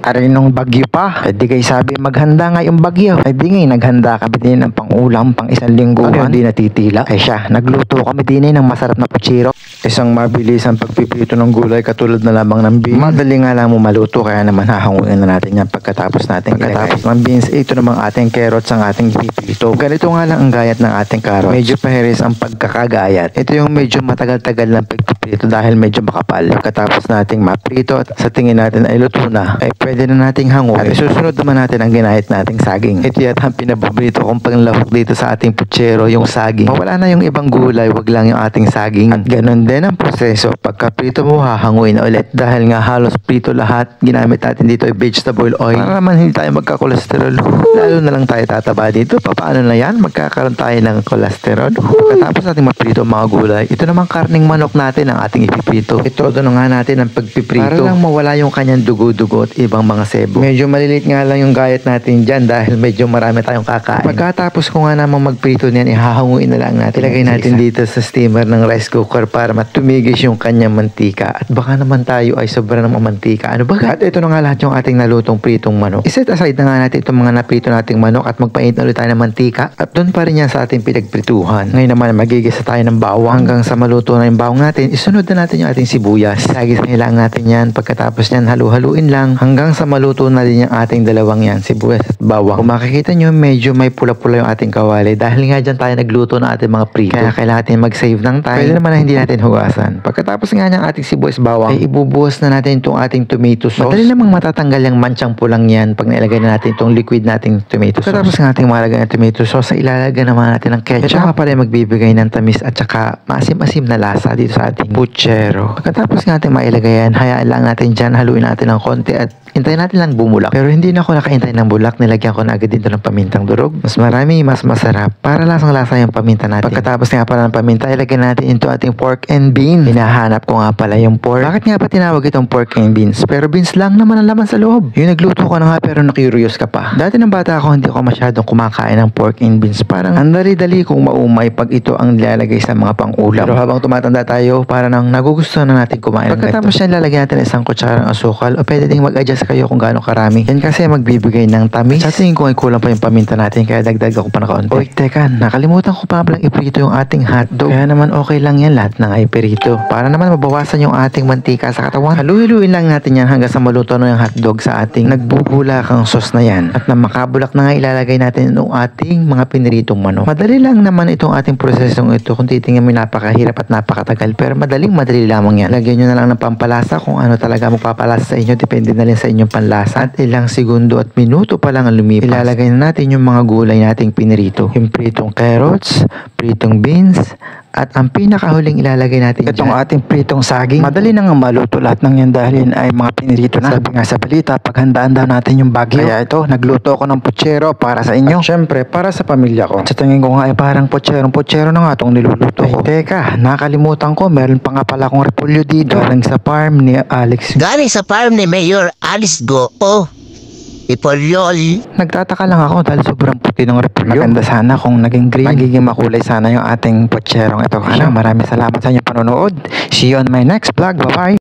Aray nung bagyo pa. Di kayo sabi maghanda nga yung bagyo. Di ngayon naghanda kami din ng pang-ulam, pang isang lingguhan. Hindi natitila. Siya, nagluto kami din ng masarap na puchiro. Isang mabilis ang pagpipito ng gulay katulad na lamang ng beans. Madali nga lang mo maluto kaya naman hahanguin na natin yan pagkatapos ng beans. Ito namang ating carrots ang ating pipito. Ganito nga lang ang gayat ng ating carrots. Medyo pahiris ang pagkakagayat. Ito yung medyo matagal-tagal ng pagpipito dahil medyo makapal. Pagkatapos nating maprito at sa tingin natin ay luto na, pwede na nating hanguin. At susunod naman natin ang ginahit nating saging. Ito yata ang pinapaborito kong panglahok dito sa ating puchero, yung saging. Mawala na yung ibang gulay, wag lang yung ating saging. At ganun din ang proseso. Pagka prito mo, hahanguin ulit. Dahil nga halos prito lahat, ginamit natin dito ay vegetable oil. Para naman hindi tayo magka-cholesterol. Lalo na lang tayo tataba dito. Paano na yan? Magkakaroon tayo ng cholesterol. Pagkatapos natin maprito mga gulay, ito namang karning manok natin ang ating ipiprito. Ito doon nga natin ang pagpiprito. Para lang mawala yung kanyang dugo-dugo at ibang mga sebo. Medyo malilit nga lang yung gayat natin dyan dahil medyo marami tayong kakain. Pagkatapos ko nga namang magprito niyan, ihahanguin na lang natin. Ilagay natin dito sa steamer ng rice cooker para matumigis yung kanyang mantika. At baka naman tayo ay sobra ng mantika. Ano ba? At ito na nga lahat yung ating nalutong pritong manok. Iset aside na nga natin itong mga naprito nating manok at magpainit na ulit tayo ng mantika. At doon pa rin yan sa ating pinagprituhan. Ngayon naman magigisa tayo ng bawang hanggang sa maluto na yung bawang natin. Isunod na natin yung ating sibuyas. Lagi lang natin yan. Pagkatapos yan, halu-haluin lang hanggang sa maluto na din yung ating dalawang yan, sibuyas at bawang. Kung makikita nyo, medyo may pula-pula yung ating kawali dahil nga dyan tayo nagluto ng ating mga prito. Kaya kailangan natin mag-save ng time. Pwede naman na hindi natin hugasan. Pagkatapos nga ng ating sibuyas bawang, ay ibubuhos na natin itong ating tomato sauce. Madali namang matatanggal yung manchang pulang yan pag nailagay na natin itong liquid nating tomato sauce. Pagkatapos nga ating malagay ng tomato sauce, ilalagay naman natin ng ketchup. Ito nga pala yung magbibigay ng tamis at saka maasim-asim na lasa dito sa ating puchero. Pagkatapos nga ating mailagay yan, hayaan lang natin dyan, haluin natin ng konti at hintayin natin lang bumulak. Pero hindi na ako nakaintay ng bulak. Nilagyan ko na agad dito ng pamintang durog. Mas marami, mas masarap. Para lasang-lasa yung paminta natin. Pagkatapos nga pala ng paminta, ilagay natin into ating pork and beans. Hinahanap ko nga pala yung pork. Bakit nga ba tinawag itong pork and beans? Pero beans lang naman ang laman sa loob. Yung nagluto ko na nga pero na-curious ka pa. Dati ng bata ako, hindi ako masyadong kumakain ng pork and beans. Parang ang dali-dali kong maumay pag ito ang nilalagay sa mga pang-ulam. Pero habang tumatanda tayo, parang nagugustuhan na natin kumain. Pagkatapos yan, lalagyan natin isang kutsarang asukal o pwede ding mag-adjust kayo kung gaano karami. Yan kasi magbibigay ng tamis. Sa tingin ko ay kulang pa yung paminta natin kaya dagdag ako pa na kaunti. Oy, teka, nakalimutan ko pa palang iprito yung ating hotdog. Kaya naman okay lang yan lahat ng iprito. Para naman mabawasan yung ating mantika sa katawan. Halu-haluin lang natin yan hanggang sa maluto na yung hotdog sa ating nagbubulakang sauce na yan. At na makabulak na nga ilalagay natin yung ating mga piniritong manok. Madali lang naman itong ating prosesong ito. Kung titingnan mo napakahirap at napakatagal pero madali lamang yan. Lagyan nyo na lang ng pampalasa kung ano talaga magpapalasa sa inyo. Depende na rin sa inyong panlasa. At ilang segundo at minuto pa lang ang lumipas. Ilalagay na natin yung mga gulay nating pinirito. Yung pritong carrots, pritong beans, at ang pinakahuling ilalagay natin itong ating pritong saging. Madali nang maluto lahat ng yan dahil ay mga pinirito na. Sabi nga sa balita, paghandaan daw natin yung bagyo. Kaya ito, nagluto ako ng puchero para sa inyo. At syempre, para sa pamilya ko. Sa tingin ko nga ay parang puchero na nga itong niluluto ko. Teka, nakalimutan ko, meron pa nga pala akong repolyo dito. Galing sa farm ni Alex. Galing sa farm ni Mayor Alice Go. Ipolyol. Nagtataka lang ako dahil sobrang puti ng repolyo. Maganda sana kung naging green. Magiging makulay sana yung ating pucherong ito. Maraming salamat sa inyong panonood. See you on my next vlog. Bye-bye.